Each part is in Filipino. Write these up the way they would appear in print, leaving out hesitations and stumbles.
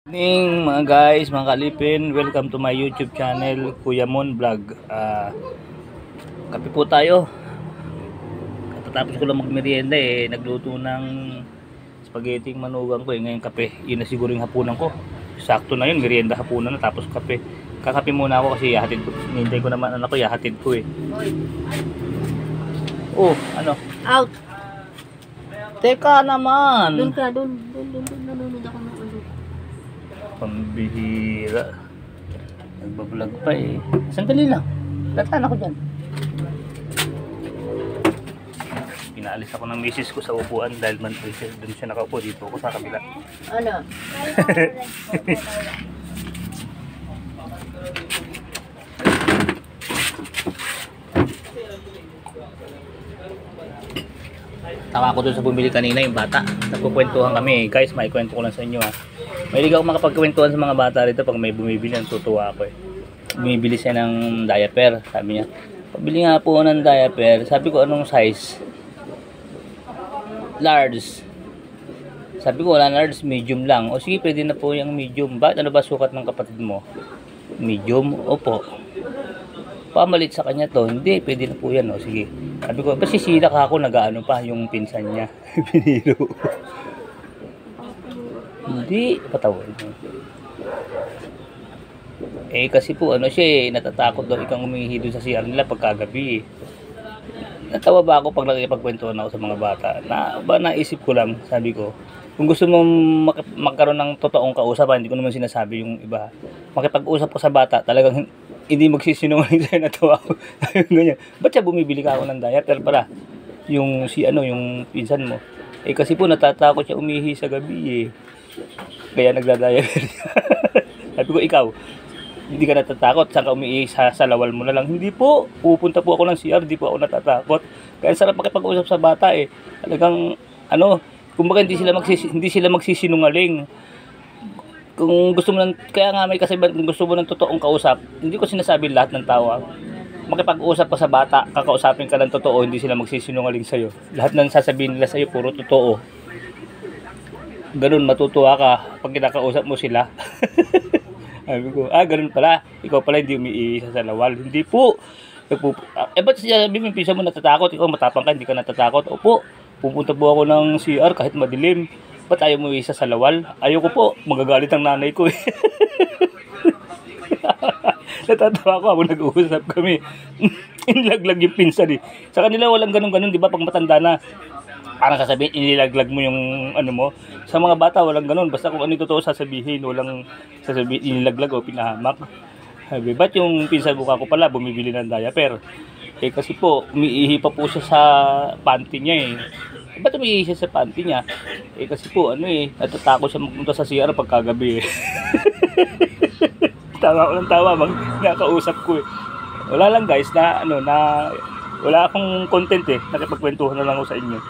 Mga guys, mga kalipin, welcome to my YouTube channel, Kuya Mon Vlog. Kape po tayo. Katatapos ko lang magmerienda nagluto ng spaghetti manugang ko ngayon kape. Yun na siguro yung hapunan ko. Sakto na yun, merienda hapunan na tapos kape. Kakape muna ako kasi yahatid ko. Hinihintay ko naman anak ko, yahatid ko Oh, ano? Out. Teka naman. Doon ka, doon nanonood ako ng ano. Pambihira. Nagbablog pa Sandali lang. Latan ako dyan. Pinaalis ako ng misis ko sa upuan dahil man doon siya nakaupo. Dito ako sa kabila. Ano? Tawa ko doon sa bumili kanina yung bata. Nagkukwentuhan kami. Guys, may kwento ko lang sa inyo Mahilig ako makapagkwentuhan sa mga bata rito pag may bumibili. Natutuwa ako Bumibili siya ng diaper. Sabi niya, pabili nga po ng diaper. Sabi ko, anong size? Large. Sabi ko, wala large, medium lang. O sige, pwede na po yung medium. Bakit ano ba sukat ng kapatid mo? Medium? Opo. Pamalit sa kanya to. Hindi, pwede na po yan. O sige. Sabi ko, pasisila ka ako, nag-ano pa yung pinsan niya. Piniro. Hindi, patawin. Kasi po, ano siya natatakot daw ikang umihi doon sa CR nila pagkagabi Natawa ba ako pag nakikipagkwentuhan ako sa mga bata? Naisip ko lang, sabi ko, kung gusto mong magkaroon ng totoong kausap, hindi ko naman sinasabi yung iba. Makipag-usap ko sa bata, talagang hindi magsisinungaling sa'yo. Natawa ko. Ganyan. Ba't siya bumibili ka ako ng diaper pala? Yung yung pinsan mo. Kasi po natatakot siya umihi sa gabi Kaya nagda-diaper siya. Sabi ko, ikaw, hindi ka natatakot? Saan ka umihi? Sa lawal mo na lang? Hindi po. Pupunta po ako ng CR, hindi po ako natatakot. Kaya sarap makipag-usap sa bata Talagang, kumbaga hindi sila magsisinungaling. Kung gusto mo kaya nga may kasibahan, kung gusto mo ng totoong kausap, hindi ko sinasabi lahat ng tao. Makipag-usap ka sa bata, kakausapin ka ng totoo, hindi sila magsisinungaling sa'yo. Lahat ng sasabihin nila sa'yo, puro totoo. Ganun, matutuwa ka pag kinakausap mo sila. Sabi ko, ganun pala. Ikaw pala hindi umiisa sa lawal. Hindi po. Ba't sabi mo, pisa mo natatakot? Ikaw matapang ka, hindi ka natatakot? Opo, pupunta po ako ng CR kahit madilim. Ba't ayaw mo isa sa lawal? Ayoko po, magagalit ang nanay ko Natatawa ko habang nag-uusap kami. Inilaglag yung pinsan Sa kanila walang ganun-ganun, di ba? Pag matanda na, parang sasabihin, inilaglag mo yung mo. Sa mga bata, walang ganun. Basta kung ano yung totoo sasabihin, walang sasabihin, inilaglag o pinahamak. Sabi, ba't yung pinsan buka ko pala, bumibili ng diaper? Kasi po, umiihi pa po siya sa panty niya Ba't umiihi siya sa panty niya? Kasi po, natatakot siya magpunta sa CR pagkagabi Tawa ko ng tawa, nakakausap ko Wala lang guys, wala akong content nakipagkwentuhan na lang ako sa inyo.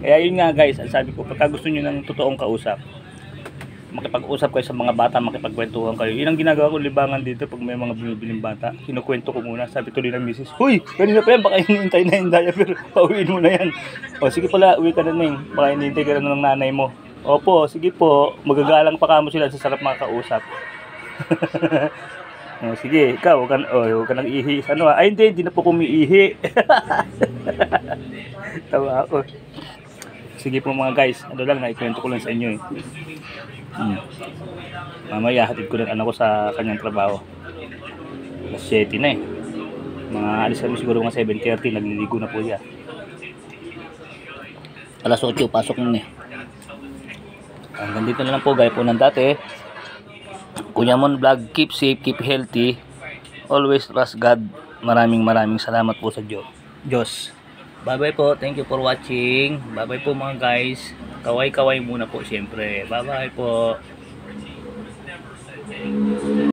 Kaya yun nga guys, sabi ko, pagka gusto nyo ng totoong kausap, makipag-usap kayo sa mga bata, makipagkwentuhan kayo. Yun ang ginagawa ko libangan dito pag may mga binibiling bata. Kinukwento ko muna, sabi tuloy ng misis, huy, kanina pa yan, baka hinihintay na yung diaper, pauwiin mo na yan. O sige pala, uwi ka na baka hinihintay ka na ng nanay mo. Opo, sige po, magagalang pa kamo sila, sa sarap mga kausap. Sige, ikaw, huwag ka nag-ihi. Hindi na po kumiihi. Tawa ako. Sige po mga guys, naikwento ko lang sa inyo Mamaya, hatid ko rin anak ko sa kanyang trabaho. Alas 7 na Mga alis kami siguro mga 7:30, nagliligo na po siya. Alas 8, pasok na Hanggang dito na lang po, gaya po ng dati. Kuya Mon Vlog, keep safe, keep healthy. Always trust God. Maraming salamat po sa Diyos. Bye bye po. Thank you for watching. Bye bye po mga guys. Kaway-kaway muna po siyempre. Bye bye po.